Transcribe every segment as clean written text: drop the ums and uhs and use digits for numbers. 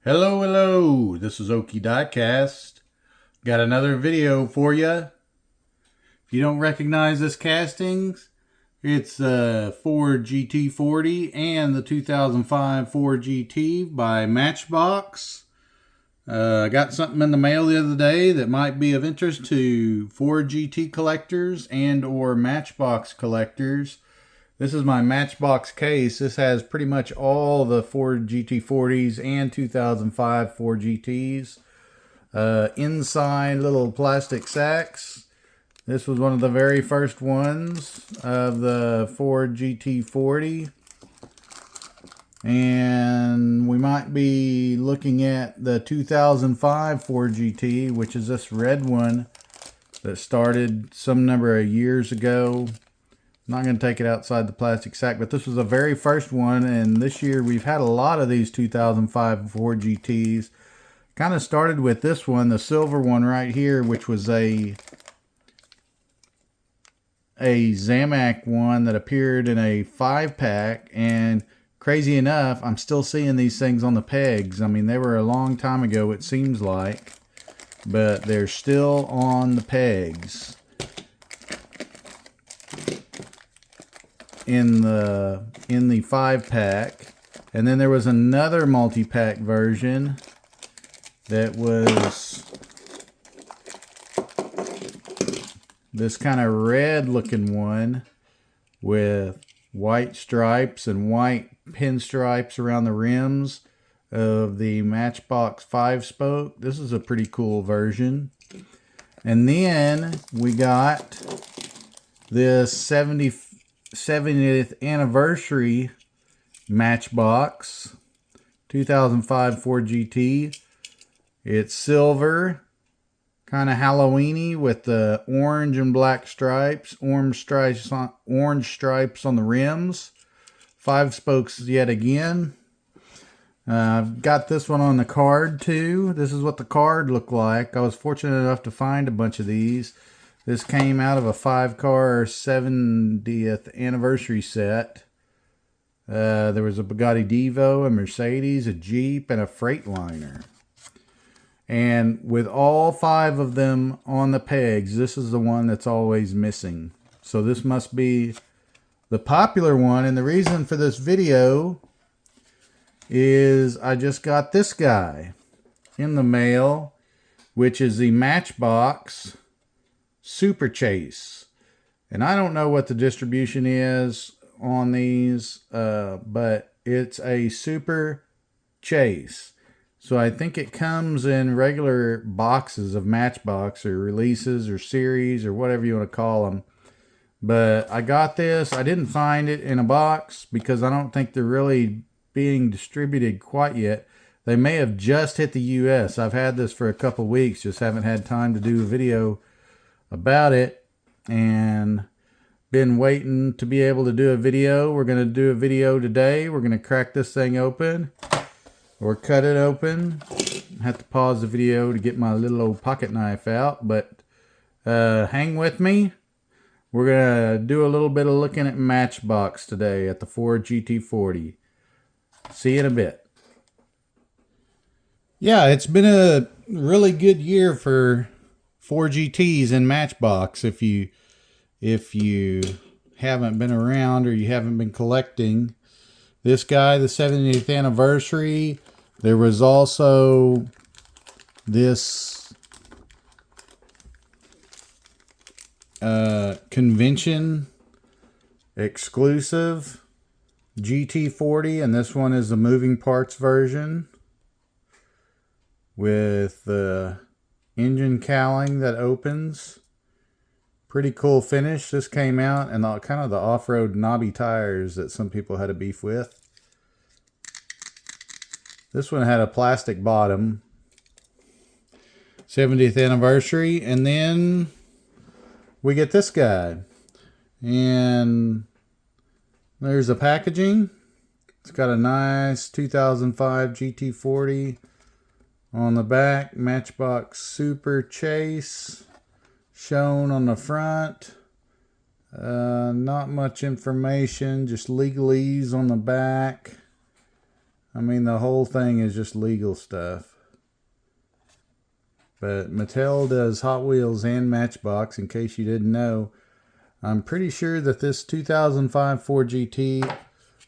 Hello, hello. This is Okie Diecast. Got another video for you. If you don't recognize this castings, it's the Ford GT40 and the 2005 Ford GT by Matchbox. I got something in the mail the other day that might be of interest to Ford GT collectors and or Matchbox collectors. This is my Matchbox case. This has pretty much all the Ford GT40s and 2005 Ford GTs. Inside little plastic sacks. This was one of the very first ones of the Ford GT40. And we might be looking at the 2005 Ford GT, which is this red one that started some number of years ago. Not going to take it outside the plastic sack, but this was the very first one, and this year we've had a lot of these 2005 Ford GTs. Kind of started with this one, the silver one right here, which was a Zamac one that appeared in a 5-pack, and crazy enough, I'm still seeing these things on the pegs. I mean, they were a long time ago, it seems like, but they're still on the pegs. In the 5-pack, and then there was another multi-pack version that was this kind of red looking one with white stripes and white pinstripes around the rims of the Matchbox 5-spoke. This is a pretty cool version. And then we got this 70th anniversary Matchbox 2005 Ford GT. It's silver, kind of Halloweeny with the orange and black stripes, orange stripes on the rims. 5 spokes yet again. I've got this one on the card too. This is what the card looked like. I was fortunate enough to find a bunch of these. This came out of a 5-car 70th anniversary set. There was a Bugatti Divo, a Mercedes, a Jeep, and a Freightliner. And with all 5 of them on the pegs, this is the one that's always missing. So this must be the popular one. And the reason for this video is I just got this guy in the mail, which is the Matchbox Super Chase. And I don't know what the distribution is on these, but it's a Super Chase. So I think it comes in regular boxes of Matchbox or releases or series or whatever you want to call them. But I got this. I didn't find it in a box because I don't think they're really being distributed quite yet. They may have just hit the US. I've had this for a couple weeks, just haven't had time to do a video about it, and been waiting to be able to do a video. We're going to do a video today. We're going to crack this thing open or cut it open. I have to pause the video to get my little old pocket knife out, but hang with me. We're going to do a little bit of looking at Matchbox today at the Ford GT40. See you in a bit. Yeah, it's been a really good year for Ford GTs and Matchbox. If you haven't been around or you haven't been collecting, this guy, the 70th anniversary. There was also this convention exclusive GT40, and this one is the moving parts version with the engine cowling that opens. Pretty cool finish. This came out and kind of the off-road knobby tires that some people had a beef with. This one had a plastic bottom. 70th anniversary. And then we get this guy. And there's the packaging. It's got a nice 2005 GT40 on the back. Matchbox Super Chase shown on the front. Not much information, just legalese on the back. I mean, the whole thing is just legal stuff. But Mattel does Hot Wheels and Matchbox, in case you didn't know. I'm pretty sure that this 2005 Ford GT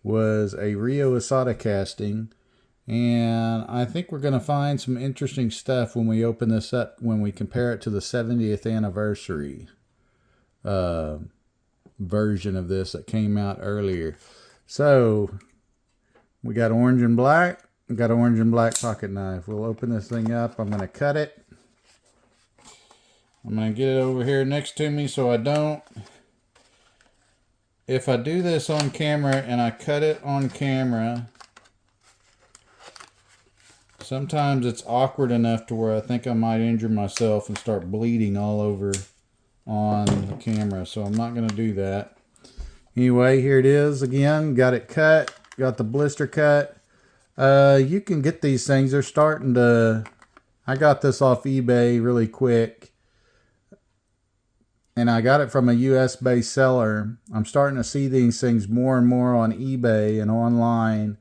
was a Rio Asada casting. And I think we're going to find some interesting stuff when we open this up, when we compare it to the 70th anniversary version of this that came out earlier. So, we got orange and black. We got orange and black pocket knife. We'll open this thing up. I'm going to cut it. I'm going to get it over here next to me so I don't. If I do this on camera and I cut it on camera, sometimes it's awkward enough to where I think I might injure myself and start bleeding all over on the camera. So I'm not going to do that. Anyway, here it is again. Got it cut. Got the blister cut. You can get these things. They're starting to... I got this off eBay really quick. And I got it from a US-based seller. I'm starting to see these things more and more on eBay and online.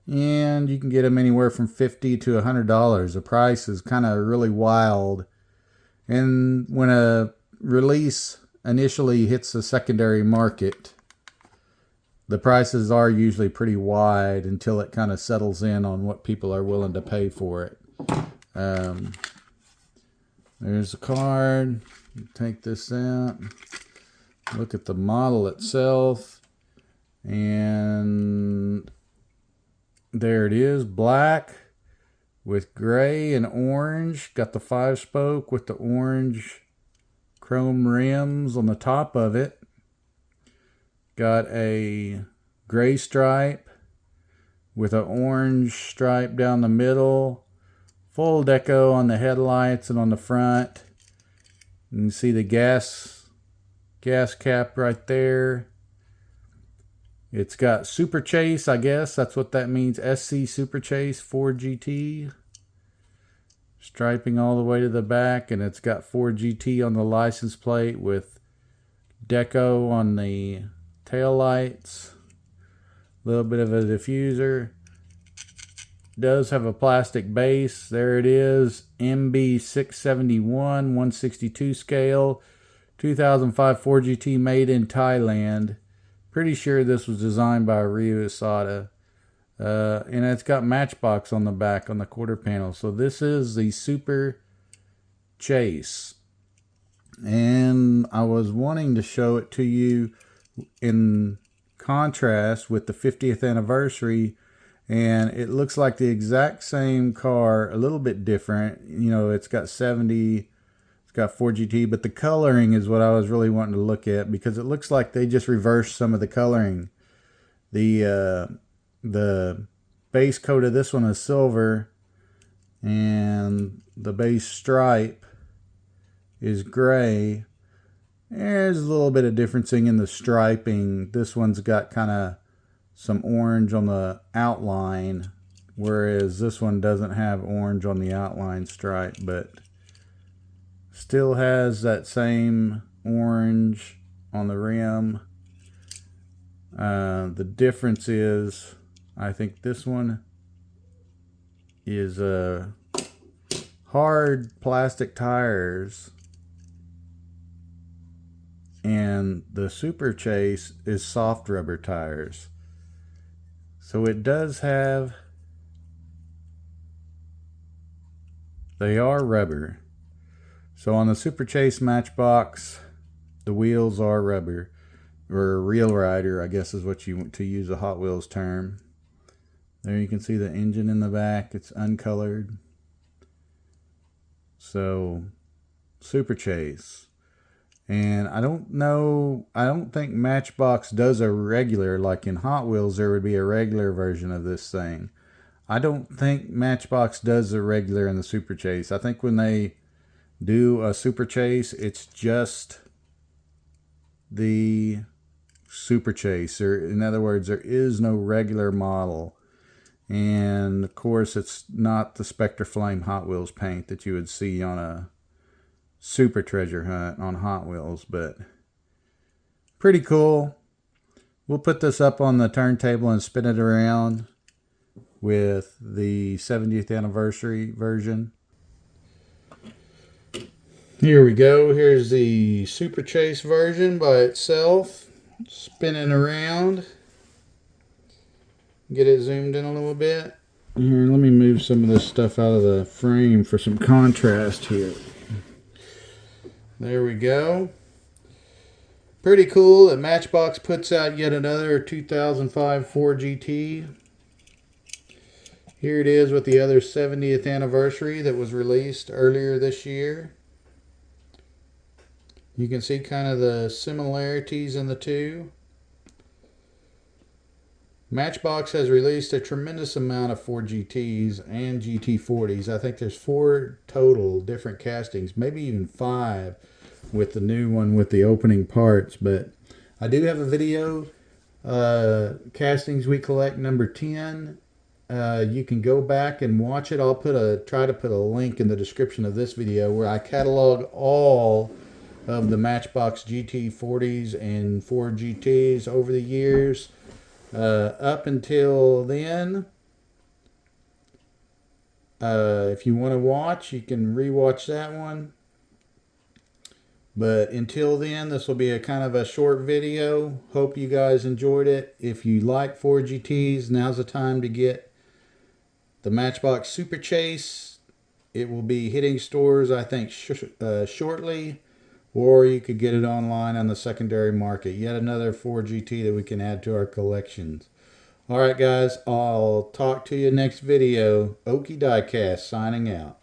And you can get them anywhere from $50 to $100. The price is kind of really wild. And when a release initially hits the secondary market, the prices are usually pretty wide until it kind of settles in on what people are willing to pay for it. There's the card. Take this out. Look at the model itself. And there it is, black with gray and orange. Got the 5-spoke with the orange chrome rims on the top of it. Got a gray stripe with an orange stripe down the middle. Full deco on the headlights and on the front. You can see the gas cap right there. It's got Super Chase, I guess. That's what that means. SC Super Chase Ford GT. Striping all the way to the back. And it's got Ford GT on the license plate with deco on the tail lights. A little bit of a diffuser. Does have a plastic base. There it is. MB671 162 scale. 2005 Ford GT made in Thailand. Pretty sure this was designed by Rio Asada. And it's got Matchbox on the back on the quarter panel. So this is the Super Chase. And I was wanting to show it to you in contrast with the 50th anniversary. And it looks like the exact same car, a little bit different. You know, it's got 70, it's got Ford GT, but the coloring is what I was really wanting to look at, because it looks like they just reversed some of the coloring. The base coat of this one is silver, and the base stripe is gray. There's a little bit of differencing in the striping. This one's got kind of some orange on the outline, whereas this one doesn't have orange on the outline stripe, but still has that same orange on the rim. The difference is, I think this one is hard plastic tires, and the Super Chase is soft rubber tires. So it does have, they are rubber. So on the Super Chase Matchbox, the wheels are rubber, or Real Rider, I guess is what you want to use a Hot Wheels term. There you can see the engine in the back. It's uncolored. So, Super Chase. And I don't know, I don't think Matchbox does a regular, like in Hot Wheels there would be a regular version of this thing. I don't think Matchbox does a regular in the Super Chase. I think when they do a Super Chase, it's just the Super Chase. In other words, there is no regular model. And of course, it's not the Spectre Flame Hot Wheels paint that you would see on a Super Treasure Hunt on Hot Wheels, but pretty cool. We'll put this up on the turntable and spin it around. with the 70th anniversary version. Here we go. Here's the Super Chase version by itself. Spinning around. Get it zoomed in a little bit. Here, let me move some of this stuff out of the frame for some contrast here. There we go. Pretty cool that Matchbox puts out yet another 2005 Ford GT. Here it is with the other 70th anniversary that was released earlier this year. You can see kind of the similarities in the two. Matchbox has released a tremendous amount of Ford GTs and GT40s. I think there's 4 total different castings, maybe even 5 with the new one with the opening parts. But I do have a video, Castings We Collect number 10. You can go back and watch it. I'll try to put a link in the description of this video where I catalog all of the Matchbox GT40s and Ford GTs over the years. Up until then, if you want to watch, you can rewatch that one. But until then, this will be a kind of a short video. Hope you guys enjoyed it. If you like Ford GTs, now's the time to get the Matchbox Super Chase. It will be hitting stores, I think, shortly. Or you could get it online on the secondary market. Yet another Ford GT that we can add to our collections. Alright guys, I'll talk to you next video. Okie Diecast signing out.